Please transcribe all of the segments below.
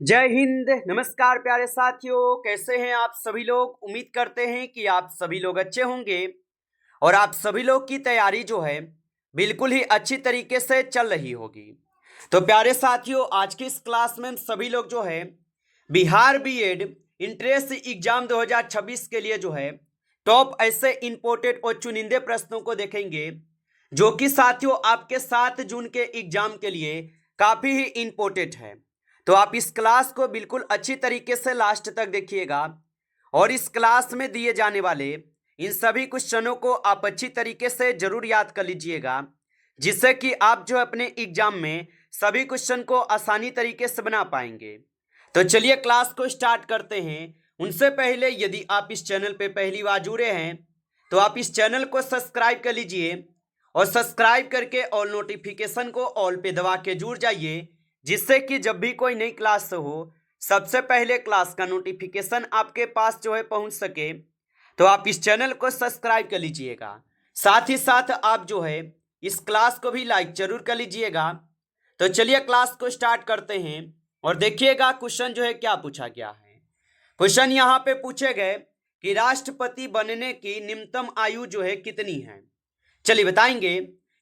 जय हिंद। नमस्कार प्यारे साथियों, कैसे हैं आप सभी लोग। उम्मीद करते हैं कि आप सभी लोग अच्छे होंगे और आप सभी लोग की तैयारी जो है बिल्कुल ही अच्छी तरीके से चल रही होगी। तो प्यारे साथियों, आज की इस क्लास में हम सभी लोग जो है बिहार बीएड इंट्रेंस एग्जाम 2026 के लिए जो है टॉप ऐसे इंपोर्टेड और चुनिंदे प्रश्नों को देखेंगे जो कि साथियों आपके 7 जून के एग्जाम के लिए काफी ही इंपोर्टेंट है। तो आप इस क्लास को बिल्कुल अच्छी तरीके से लास्ट तक देखिएगा और इस क्लास में दिए जाने वाले इन सभी क्वेश्चनों को आप अच्छी तरीके से जरूर याद कर लीजिएगा, जिससे कि आप जो अपने एग्जाम में सभी क्वेश्चन को आसानी तरीके से बना पाएंगे। तो चलिए क्लास को स्टार्ट करते हैं। उनसे पहले यदि आप इस चैनल पे पहली बार जुड़े हैं तो आप इस चैनल को सब्सक्राइब कर लीजिए और सब्सक्राइब करके ऑल नोटिफिकेशन को ऑल पे दबा के जुड़ जाइए, जिससे कि जब भी कोई नई क्लास हो सबसे पहले क्लास का नोटिफिकेशन आपके पास जो है पहुंच सके। तो आप इस चैनल को सब्सक्राइब कर लीजिएगा, साथ ही साथ आप जो है इस क्लास को भी लाइक जरूर कर लीजिएगा। तो चलिए क्लास को स्टार्ट करते हैं और देखिएगा क्वेश्चन जो है क्या पूछा गया है। क्वेश्चन यहाँ पे पूछे गए कि राष्ट्रपति बनने की न्यूनतम आयु जो है कितनी है। चलिए बताएंगे।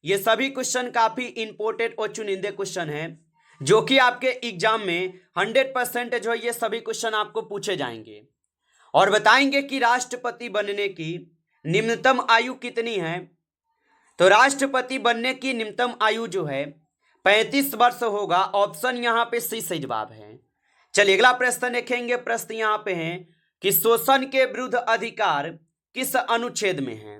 ये सभी क्वेश्चन काफी इंपोर्टेंट और चुनिंदे क्वेश्चन हैं जो कि आपके एग्जाम में 100% जो है ये सभी क्वेश्चन आपको पूछे जाएंगे और बताएंगे कि राष्ट्रपति बनने की न्यूनतम आयु कितनी है। तो राष्ट्रपति बनने की न्यूनतम आयु जो है 35 वर्ष होगा। ऑप्शन यहाँ पे सी सही जवाब है। चलिए अगला प्रश्न देखेंगे। प्रश्न यहाँ पे है कि शोषण के विरुद्ध अधिकार किस अनुच्छेद में है।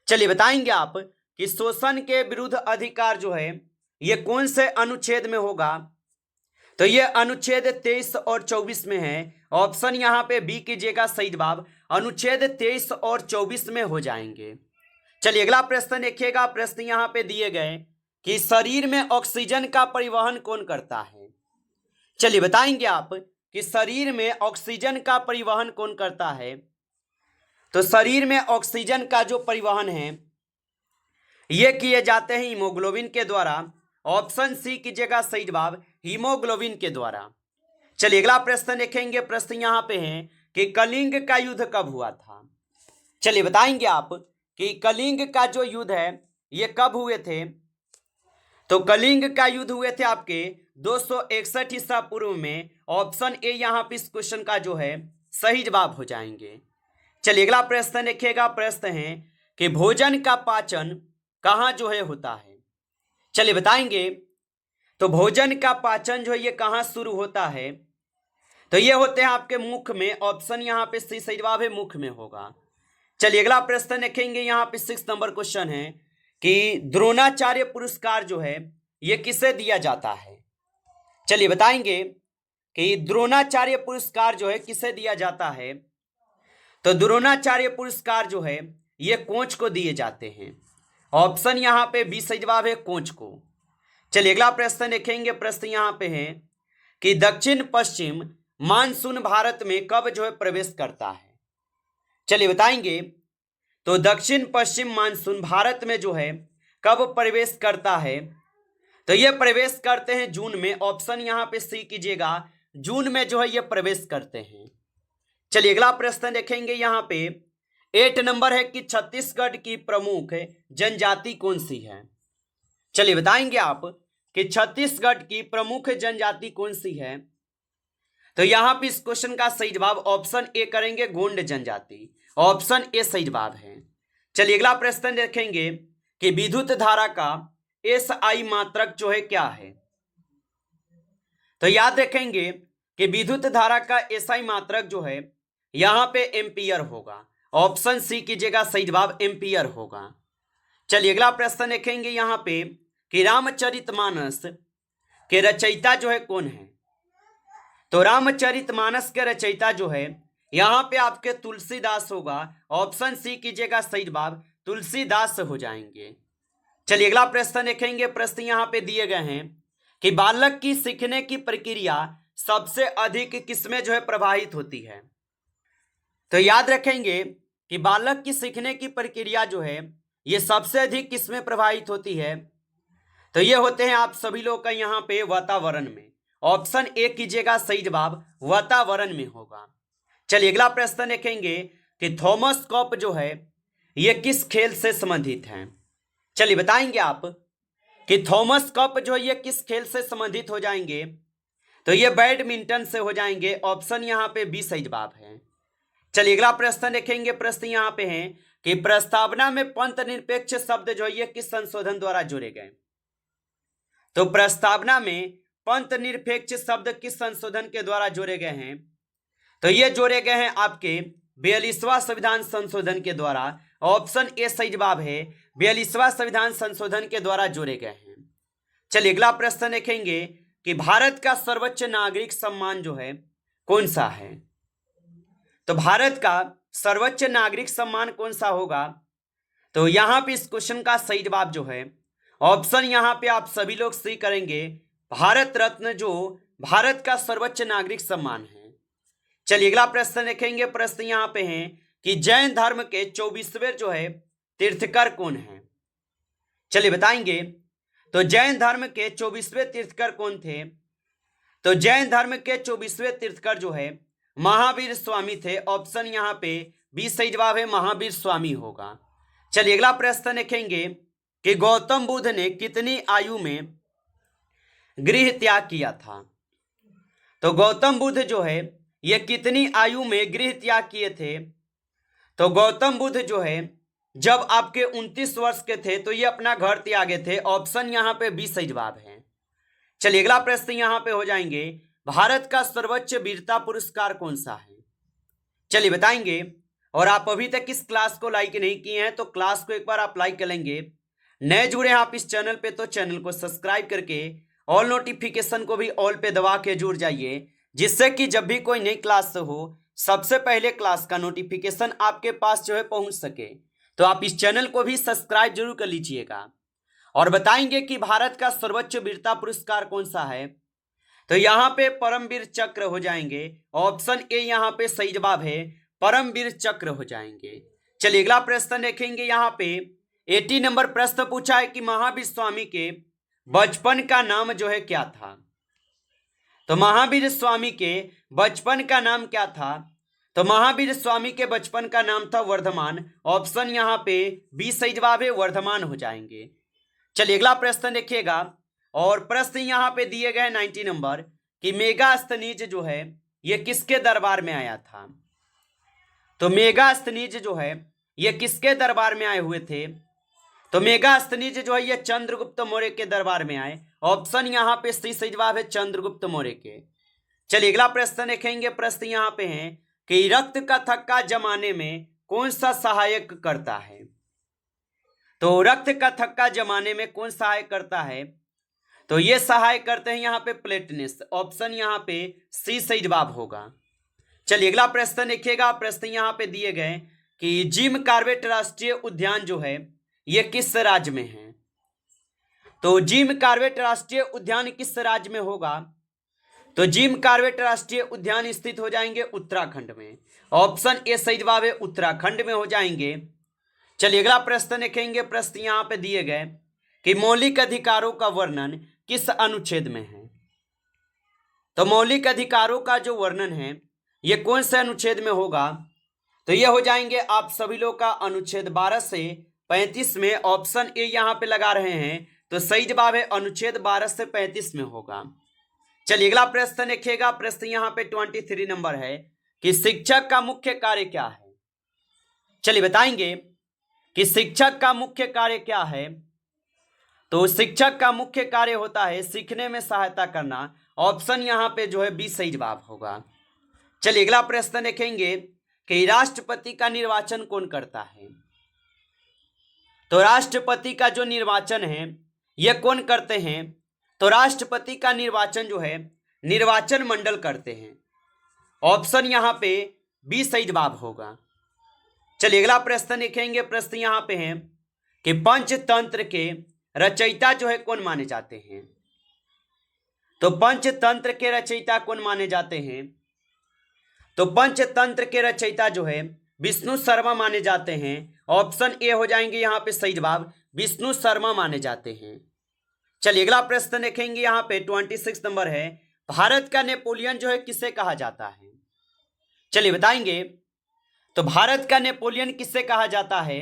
चलिए बताएंगे आप कि शोषण के विरुद्ध अधिकार जो है ये कौन से अनुच्छेद में होगा। तो ये अनुच्छेद 23 और 24 में है। ऑप्शन यहाँ पे बी कीजिएगा सही जवाब। अनुच्छेद 23 और 24 में हो जाएंगे। चलिए अगला प्रश्न देखिएगा। प्रश्न यहाँ पे दिए गए कि शरीर में ऑक्सीजन का परिवहन कौन करता है। चलिए बताएंगे आप कि शरीर में ऑक्सीजन का परिवहन कौन करता है। तो शरीर में ऑक्सीजन का जो परिवहन है ये किए जाते हैं हीमोग्लोबिन के द्वारा। ऑप्शन सी कीजिएगा सही जवाब, हीमोग्लोबिन के द्वारा। चलिए अगला प्रश्न देखेंगे। प्रश्न यहाँ पे है कि कलिंग का युद्ध कब हुआ था। चलिए बताएंगे आप कि कलिंग का जो युद्ध है ये कब हुए थे। तो कलिंग का युद्ध हुए थे आपके 261 ईसा पूर्व में। ऑप्शन ए यहाँ पे इस क्वेश्चन का जो है सही जवाब हो जाएंगे। चलिए अगला प्रश्न देखिएगा। प्रश्न है कि भोजन का पाचन कहाँ जो है होता है। चलिए बताएंगे। तो भोजन का पाचन जो है ये कहाँ शुरू होता है। तो ये होते हैं आपके मुख में। ऑप्शन यहाँ पे सी सही जवाब है, मुख में होगा। चलिए अगला प्रश्न देखेंगे। यहाँ पे 6 नंबर क्वेश्चन है कि द्रोणाचार्य पुरस्कार जो है ये किसे दिया जाता है। चलिए बताएंगे कि द्रोणाचार्य पुरस्कार जो है किसे दिया जाता है। तो द्रोणाचार्य पुरस्कार जो है ये कोच को दिए जाते हैं। ऑप्शन यहाँ पे बी सही जवाब है, कोच को। चलिए अगला प्रश्न देखेंगे। प्रश्न यहाँ पे है कि दक्षिण पश्चिम मानसून भारत में कब जो है प्रवेश करता है। चलिए बताएंगे। तो दक्षिण पश्चिम मानसून भारत में जो है कब प्रवेश करता है। तो ये प्रवेश करते हैं जून में। ऑप्शन यहाँ पे सी कीजिएगा, जून में जो है ये प्रवेश करते हैं। चलिए अगला प्रश्न देखेंगे। यहाँ पे 8 नंबर है कि छत्तीसगढ़ की प्रमुख जनजाति कौन सी है। चलिए बताएंगे आप कि छत्तीसगढ़ की प्रमुख जनजाति कौन सी है। तो यहां पे इस क्वेश्चन का सही जवाब ऑप्शन ए करेंगे, गोंड जनजाति। ऑप्शन ए सही जवाब है। चलिए अगला प्रश्न देखेंगे कि विद्युत धारा का एसआई मात्रक जो है क्या है। तो याद रखेंगे कि विद्युत धारा का एसआई मात्रक जो है यहां पे एम्पियर होगा। ऑप्शन सी कीजिएगा सही जवाब, एम्पियर होगा। चलिए अगला प्रश्न देखेंगे यहाँ पे कि रामचरितमानस के रचयिता जो है कौन है। तो रामचरितमानस के रचयिता जो है यहाँ पे आपके तुलसीदास होगा। ऑप्शन सी कीजिएगा सही जवाब, तुलसीदास हो जाएंगे। चलिए अगला प्रश्न देखेंगे। प्रश्न यहाँ पे दिए गए हैं कि बालक की सीखने की प्रक्रिया सबसे अधिक किसमें जो है प्रभावित होती है। तो याद रखेंगे कि बालक की सीखने की प्रक्रिया जो है ये सबसे अधिक किसमें प्रभावित होती है। तो ये होते हैं आप सभी लोग का यहाँ पे वातावरण में। ऑप्शन ए कीजिएगा सही जवाब वातावरण में होगा। चलिए अगला प्रश्न देखेंगे कि थॉमस कप जो है ये किस खेल से संबंधित है। चलिए बताएंगे आप कि थॉमस कप जो है ये किस खेल से संबंधित हो जाएंगे, तो ये बैडमिंटन से हो जाएंगे। ऑप्शन यहाँ पे बी सही जवाब है। चलिए अगला प्रश्न देखेंगे। प्रश्न यहाँ पे है कि प्रस्तावना में पंथ निरपेक्ष शब्द जो है ये किस संशोधन द्वारा जोड़े गए। तो प्रस्तावना में पंथ निरपेक्ष शब्द किस संशोधन के द्वारा जोड़े गए हैं, तो ये जोड़े गए हैं आपके 42वां संविधान संशोधन के द्वारा। ऑप्शन ए सही जवाब है, 42वां संविधान संशोधन के द्वारा जोड़े गए हैं। चलिए अगला प्रश्न देखेंगे कि भारत का सर्वोच्च नागरिक सम्मान जो है कौन सा है। तो भारत का सर्वोच्च नागरिक सम्मान कौन सा होगा, तो यहां पे इस क्वेश्चन का सही जवाब जो है ऑप्शन यहां पे आप सभी लोग सही करेंगे, भारत रत्न जो भारत का सर्वोच्च नागरिक सम्मान है। चलिए अगला प्रश्न देखेंगे। प्रश्न यहां पे है कि जैन धर्म के 24वें जो है तीर्थकर कौन है। चलिए बताएंगे। तो जैन धर्म के 24वें तीर्थकर कौन थे, तो जैन धर्म के 24वें तीर्थकर जो है महावीर स्वामी थे। ऑप्शन यहाँ पे बी सही जवाब है, महावीर स्वामी होगा। चलिए अगला प्रश्न देखेंगे कि गौतम बुद्ध ने कितनी आयु में गृह त्याग किया था। तो गौतम बुद्ध जो है ये कितनी आयु में गृह त्याग किए थे, तो गौतम बुद्ध जो है जब आपके 29 वर्ष के थे तो ये अपना घर त्यागे थे। ऑप्शन यहाँ पे बी सही जवाब है। चलिए अगला प्रश्न यहाँ पे हो जाएंगे, भारत का सर्वोच्च वीरता पुरस्कार कौन सा है। चलिए बताएंगे। और आप अभी तक इस क्लास को लाइक नहीं किए हैं तो क्लास को एक बार आप लाइक कर लेंगे। नए जुड़े हैं आप इस चैनल पे तो चैनल को सब्सक्राइब करके ऑल नोटिफिकेशन को भी ऑल पे दबा के जुड़ जाइए, जिससे कि जब भी कोई नई क्लास हो सबसे पहले क्लास का नोटिफिकेशन आपके पास जो है पहुंच सके। तो आप इस चैनल को भी सब्सक्राइब जरूर कर लीजिएगा। और बताएंगे कि भारत का सर्वोच्च वीरता पुरस्कार कौन सा है, तो यहाँ पे परमवीर चक्र हो जाएंगे। ऑप्शन ए यहाँ पे सही जवाब है, परमवीर चक्र हो जाएंगे। चलिए अगला प्रश्न देखेंगे। यहाँ पे 80 नंबर प्रश्न पूछा है कि महावीर स्वामी के बचपन का नाम जो है क्या था। तो महावीर स्वामी के बचपन का नाम क्या था, तो महावीर स्वामी के बचपन का नाम था वर्धमान। ऑप्शन यहाँ पे बी सही जवाब है, वर्धमान हो जाएंगे। चलिए अगला प्रश्न देखिएगा। और प्रश्न यहाँ पे दिए गए 90 नंबर कि मेगास्थनीज जो है ये किसके दरबार में आया था। तो मेगास्थनीज जो है ये किसके दरबार में आए हुए थे, तो मेगास्थनीज जो है ये चंद्रगुप्त मौर्य के दरबार में आए। ऑप्शन यहाँ पे सही जवाब है, चंद्रगुप्त मौर्य के। चलिए अगला प्रश्न देखेंगे। प्रश्न यहाँ पे है कि रक्त का थक्का जमाने में कौन सा सहायक करता है। तो रक्त का थक्का जमाने में कौन सहायक करता है, तो ये सहायक करते हैं यहाँ पे प्लेटनेस। ऑप्शन यहाँ पे सी सही जवाब होगा। चलिए अगला प्रश्न देखिएगा। प्रश्न यहाँ पे दिए गए कि जिम कॉर्बेट राष्ट्रीय उद्यान जो है ये किस राज्य में है। तो जिम कॉर्बेट राष्ट्रीय उद्यान किस राज्य में होगा, तो जिम कॉर्बेट राष्ट्रीय उद्यान स्थित हो जाएंगे उत्तराखंड में। ऑप्शन ए सही जवाब है, उत्तराखंड में हो जाएंगे। चलिए अगला प्रश्न देखेंगे। प्रश्न यहाँ पे दिए गए कि मौलिक अधिकारों का वर्णन किस अनुच्छेद में है। तो मौलिक अधिकारों का जो वर्णन है ये कौन से अनुच्छेद में होगा, तो ये हो जाएंगे आप सभी लोग का अनुच्छेद 12 से 35 में। ऑप्शन ए यहाँ पे लगा रहे हैं, तो सही जवाब है अनुच्छेद 12 से 35 में होगा। चलिए अगला प्रश्न देखिएगा। प्रश्न यहाँ पे 23 नंबर है कि शिक्षक का मुख्य कार्य क्या है। चलिए बताएंगे कि शिक्षक का मुख्य कार्य क्या है। तो शिक्षक का मुख्य कार्य होता है सीखने में सहायता करना। ऑप्शन यहाँ पे जो है बी सही जवाब होगा। चलिए अगला प्रश्न देखेंगे कि राष्ट्रपति का निर्वाचन कौन करता है। तो राष्ट्रपति का जो निर्वाचन है यह कौन करते हैं, तो राष्ट्रपति का निर्वाचन जो है निर्वाचन मंडल करते हैं। ऑप्शन यहाँ पे बी सही जवाब होगा। चलिए अगला प्रश्न देखेंगे। प्रश्न यहाँ पे है कि पंचतंत्र के रचयिता जो है कौन माने जाते हैं। तो पंचतंत्र के रचयिता कौन माने जाते हैं, तो पंचतंत्र के रचयिता जो है विष्णु शर्मा माने जाते हैं। ऑप्शन ए हो जाएंगे यहाँ पे सही जवाब, विष्णु शर्मा माने जाते हैं। चलिए अगला प्रश्न देखेंगे। यहाँ पे 26 नंबर है भारत का नेपोलियन जो है किसे कहा जाता है? चलिए बताएंगे। तो भारत का नेपोलियन किसे कहा जाता है?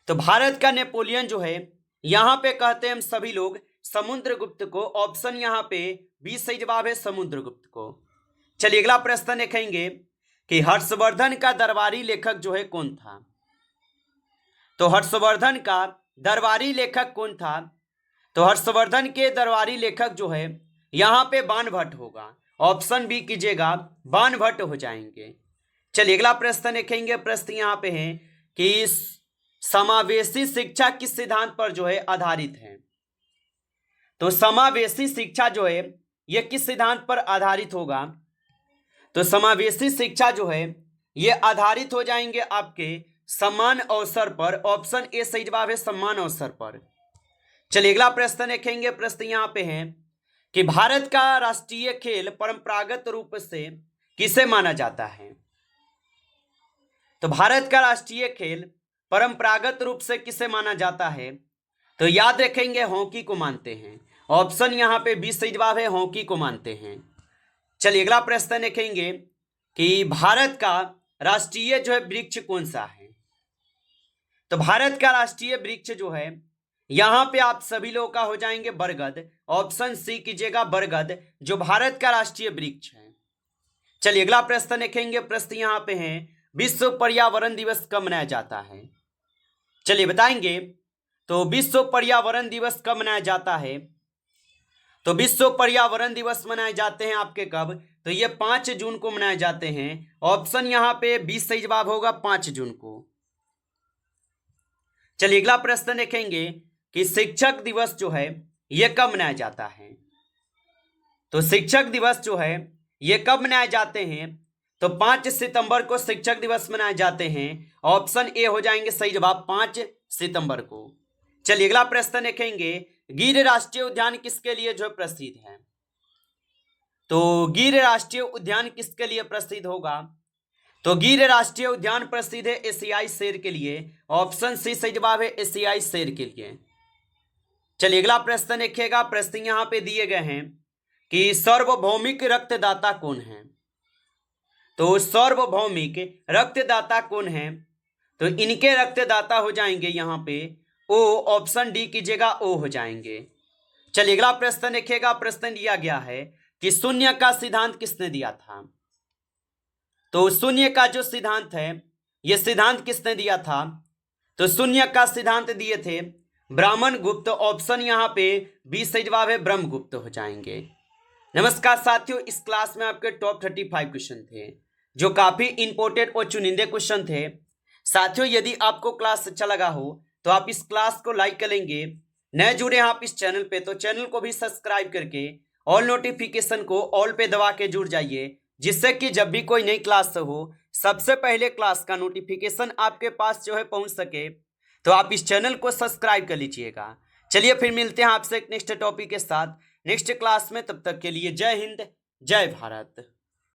तो भारत का नेपोलियन जो है यहां पे कहते हैं हम सभी लोग समुद्रगुप्त को। ऑप्शन यहां पे बी सही जवाब है, समुद्रगुप्त को। चलिए अगला प्रश्न देखेंगे कि हर्षवर्धन का दरबारी लेखक जो है कौन था? तो हर्षवर्धन का दरबारी लेखक कौन था? तो हर्षवर्धन के दरबारी लेखक जो है यहां पे बाणभट्ट होगा। ऑप्शन बी कीजिएगा, बाणभट्ट हो जाएंगे। चलिए अगला प्रश्न देखेंगे। प्रश्न यहां पे है कि समावेशी शिक्षा किस सिद्धांत पर जो है आधारित है? तो समावेशी शिक्षा जो है यह किस सिद्धांत पर आधारित होगा? तो समावेशी शिक्षा जो है यह आधारित हो जाएंगे आपके समान अवसर पर। ऑप्शन ए सही जवाब है, समान अवसर पर। चलिए अगला प्रश्न देखेंगे। प्रश्न यहां पे है कि भारत का राष्ट्रीय खेल परंपरागत रूप से किसे माना जाता है? तो भारत का राष्ट्रीय खेल परंपरागत रूप से किसे माना जाता है? तो याद रखेंगे हॉकी को मानते हैं। ऑप्शन यहां पे बी सही जवाब है, हॉकी को मानते हैं। चलिए अगला प्रश्न देखेंगे कि भारत का राष्ट्रीय जो है वृक्ष कौन सा है? तो भारत का राष्ट्रीय वृक्ष जो है यहां पे आप सभी लोगों का हो जाएंगे बरगद। ऑप्शन सी कीजिएगा, बरगद जो भारत का राष्ट्रीय वृक्ष है। चलिए अगला प्रश्न देखेंगे। प्रश्न यहां पे है विश्व पर्यावरण दिवस कब मनाया जाता है? चलिए बताएंगे। तो विश्व पर्यावरण दिवस कब मनाया जाता है? तो विश्व पर्यावरण दिवस मनाए जाते हैं आपके कब? तो ये 5 जून को मनाए जाते हैं। ऑप्शन यहां पे 20 सही जवाब होगा, 5 जून को। चलिए अगला प्रश्न देखेंगे कि शिक्षक दिवस जो है यह कब मनाया जाता है? तो शिक्षक दिवस जो है यह कब मनाए जाते हैं? तो 5 सितंबर को शिक्षक दिवस मनाए जाते हैं। ऑप्शन ए हो जाएंगे सही जवाब, 5 सितंबर को। चलिए अगला प्रश्न देखेंगे गिर राष्ट्रीय उद्यान किसके लिए जो प्रसिद्ध है? तो गिर राष्ट्रीय उद्यान किसके लिए प्रसिद्ध होगा? तो गिर राष्ट्रीय उद्यान प्रसिद्ध है एशियाई शेर के लिए। ऑप्शन सी सही जवाब है, एशियाई शेर के लिए। चलिए अगला प्रश्न देखिएगा। प्रश्न यहां पे दिए गए हैं कि सार्वभौमिक रक्तदाता कौन है? तो सार्वभौमिक रक्तदाता कौन है? तो इनके रक्तदाता हो जाएंगे यहां पे ओ। ऑप्शन डी कीजिएगा, ओ हो जाएंगे। चलिए अगला प्रश्न देखिएगा। प्रश्न दिया गया है कि शून्य का सिद्धांत किसने दिया था? तो शून्य का जो सिद्धांत है यह सिद्धांत किसने दिया था? तो शून्य का सिद्धांत दिए थे ब्राह्मण गुप्त। ऑप्शन यहां पे बी सही जवाब है, ब्रह्मगुप्त हो जाएंगे। नमस्कार साथियों, इस क्लास में आपके टॉप 35 क्वेश्चन थे जो काफी इंपॉर्टेंट और चुनिंदे क्वेश्चन थे। साथियों यदि आपको क्लास अच्छा लगा हो तो आप इस क्लास को लाइक करेंगे। नए जुड़े हैं आप इस चैनल पे तो चैनल को भी सब्सक्राइब करके ऑल नोटिफिकेशन को ऑल पे दबा के जुड़ जाइए, जिससे कि जब भी कोई नई क्लास हो सबसे पहले क्लास का नोटिफिकेशन आपके पास जो है पहुंच सके। तो आप इस चैनल को सब्सक्राइब कर लीजिएगा। चलिए फिर मिलते हैं आपसे एक नेक्स्ट टॉपिक के साथ नेक्स्ट क्लास में। तब तक के लिए जय हिंद, जय भारत।